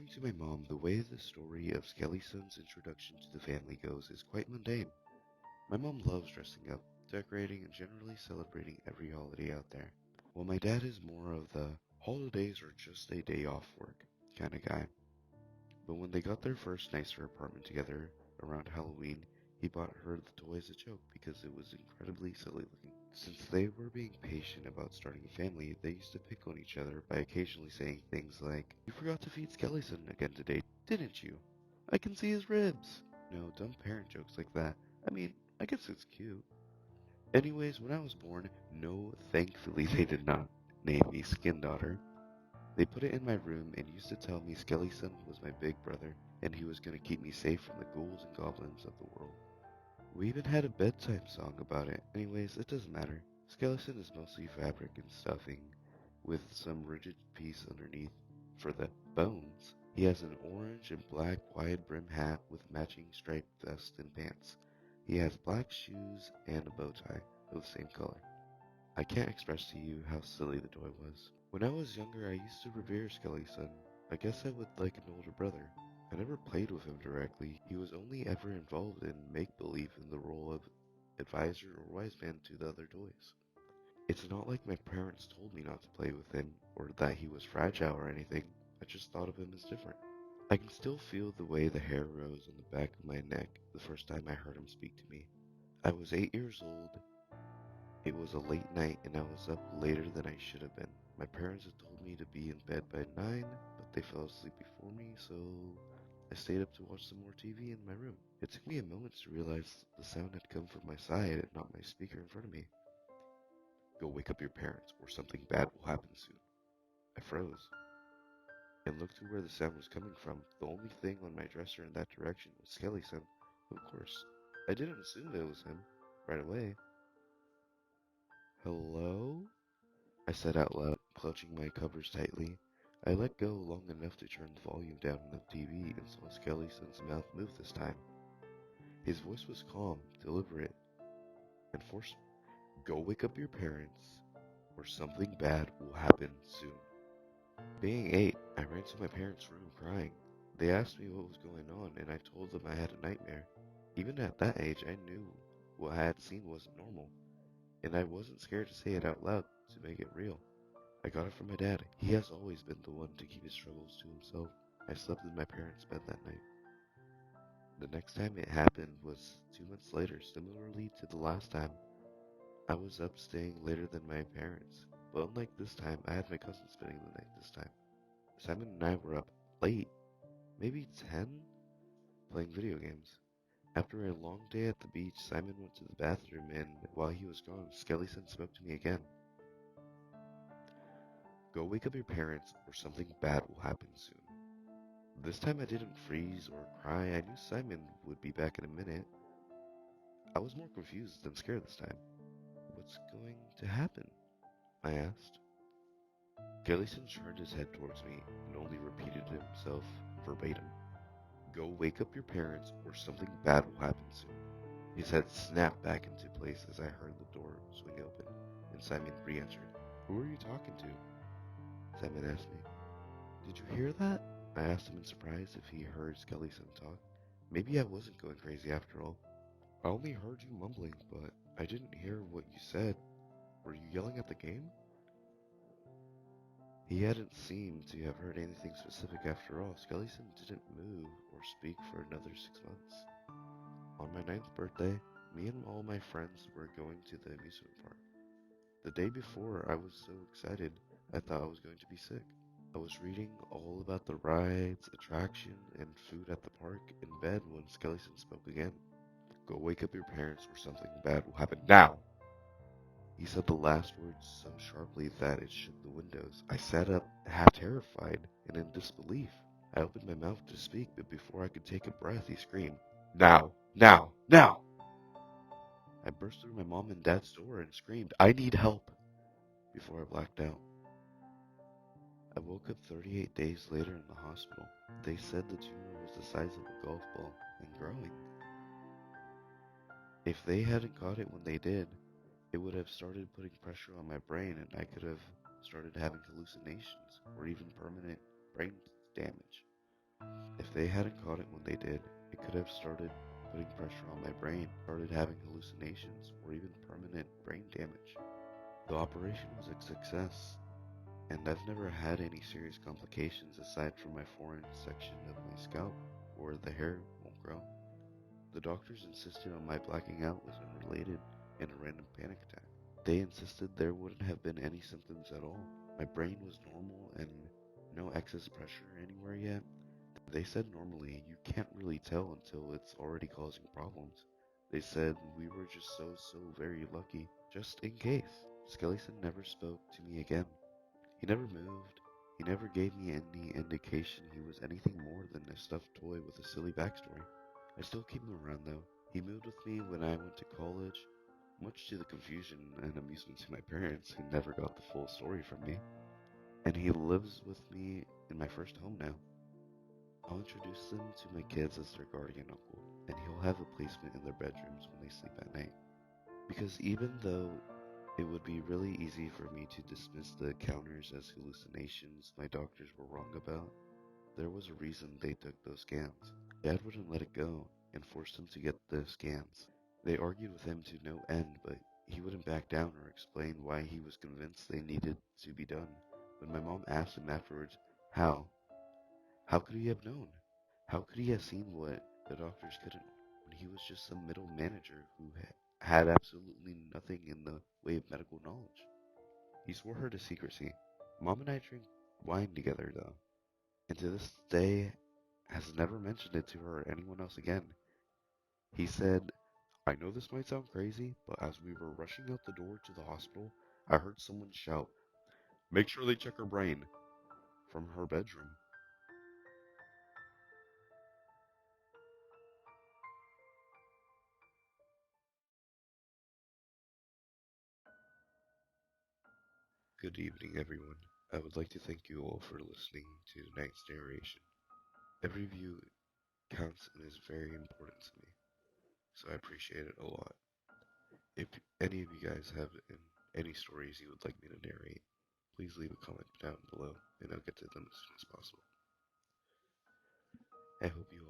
According to my mom, the way the story of SkeleSon's introduction to the family goes is quite mundane. My mom loves dressing up, decorating, and generally celebrating every holiday out there, while my dad is more of the holidays are just a day off work kind of guy. But when they got their first nicer apartment together around Halloween, he bought her the toy as a joke because it was incredibly silly looking. Since they were being patient about starting a family, they used to pick on each other by occasionally saying things like, "You forgot to feed SkeleSon again today, didn't you? I can see his ribs." Dumb parent jokes like that. I mean, I guess it's cute. Anyways, when I was born, no, thankfully they did not name me Skin Daughter. They put it in my room and used to tell me SkeleSon was my big brother and he was going to keep me safe from the ghouls and goblins of the world. We even had a bedtime song about it. Anyways, it doesn't matter. SkeleSon is mostly fabric and stuffing, with some rigid piece underneath for the bones. He has an orange and black wide brim hat with matching striped vest and pants. He has black shoes and a bow tie of the same color. I can't express to you how silly the toy was. When I was younger, I used to revere SkeleSon. I guess I would like an older brother. I never played with him directly. He was only ever involved in make-believe in the role of advisor or wise man to the other toys. It's not like my parents told me not to play with him or that he was fragile or anything. I just thought of him as different. I can still feel the way the hair rose on the back of my neck the first time I heard him speak to me. I was 8 years old. It was a late night and I was up later than I should have been. My parents had told me to be in bed by 9, but they fell asleep before me, so I stayed up to watch some more TV in my room. It took me a moment to realize the sound had come from my side and not my speaker in front of me. "Go wake up your parents or something bad will happen soon." I froze and looked to where the sound was coming from. The only thing on my dresser in that direction was SkeleSon. Of course, I didn't assume it was him right away. "Hello?" I said out loud, clutching my covers tightly. I let go long enough to turn the volume down on the TV and saw SkeleSon's mouth move this time. His voice was calm, deliberate, and forceful. "Go wake up your parents, or something bad will happen soon." Being 8, I ran to my parents' room crying. They asked me what was going on, and I told them I had a nightmare. Even at that age, I knew what I had seen wasn't normal, and I wasn't scared to say it out loud to make it real. I got it from my dad. He has always been the one to keep his struggles to himself. I slept in my parents' bed that night. The next time it happened was 2 months later, similarly to the last time. I was up staying later than my parents, but unlike this time, I had my cousin spending the night this time. Simon and I were up late, maybe 10, playing video games. After a long day at the beach, Simon went to the bathroom, and while he was gone, SkeleSon spoke to me again. "Go wake up your parents, or something bad will happen soon." This time I didn't freeze or cry. I knew Simon would be back in a minute. I was more confused than scared this time. "What's going to happen?" I asked. Gellison turned his head towards me and only repeated himself verbatim. "Go wake up your parents or something bad will happen soon." His head snapped back into place as I heard the door swing open, and Simon re-entered. "Who are you talking to?" Simon asked me. "Did you hear that?" I asked him in surprise if he heard SkeleSon talk. Maybe I wasn't going crazy after all. "I only heard you mumbling, but I didn't hear what you said. Were you yelling at the game?" He hadn't seemed to have heard anything specific after all. SkeleSon didn't move or speak for another 6 months. On my 9th birthday, me and all my friends were going to the amusement park. The day before, I was so excited, I thought I was going to be sick. I was reading all about the rides, attraction, and food at the park in bed when SkeleSon spoke again. "Go wake up your parents or something bad will happen now." He said the last words so sharply that it shook the windows. I sat up, half terrified and in disbelief. I opened my mouth to speak, but before I could take a breath, he screamed, "Now! Now! Now!" I burst through my mom and dad's door and screamed, "I need help!" before I blacked out. I woke up 38 days later in the hospital. They said the tumor was the size of a golf ball and growing. If they hadn't caught it when they did, it would have started putting pressure on my brain and I could have started having hallucinations or even permanent brain damage. If they hadn't caught it when they did, it could have started putting pressure on my brain, started having hallucinations, or even permanent brain damage. The operation was a success, and I've never had any serious complications aside from my foreign section of my scalp, where the hair won't grow. The doctors insisted on my blacking out was unrelated and a random panic attack. They insisted there wouldn't have been any symptoms at all. My brain was normal and no excess pressure anywhere yet. They said normally you can't really tell until it's already causing problems. They said we were just so very lucky, just in case. SkeleSon never spoke to me again. He never moved. He never gave me any indication he was anything more than a stuffed toy with a silly backstory. I still keep him around though. He moved with me when I went to college, much to the confusion and amusement to my parents who never got the full story from me. And he lives with me in my first home now. I'll introduce them to my kids as their guardian uncle, and he'll have a placement in their bedrooms when they sleep at night. Because even though it would be really easy for me to dismiss the encounters as hallucinations my doctors were wrong about, there was a reason they took those scans. Dad wouldn't let it go and forced him to get the scans. They argued with him to no end, but he wouldn't back down or explain why he was convinced they needed to be done. When my mom asked him afterwards, how? How could he have known? How could he have seen what the doctors couldn't when he was just some middle manager who had absolutely nothing in the way of medical knowledge? He swore her to secrecy. Mom and I drink wine together, though, and to this day has never mentioned it to her or anyone else again. He said, I know this might sound crazy, but as we were rushing out the door to the hospital, I heard someone shout, make sure they check her brain, from her bedroom. Good evening, everyone. I would like to thank you all for listening to tonight's narration. Every view counts and is very important to me, so I appreciate it a lot. If any of you guys have any stories you would like me to narrate, please leave a comment down below and I'll get to them as soon as possible. I hope you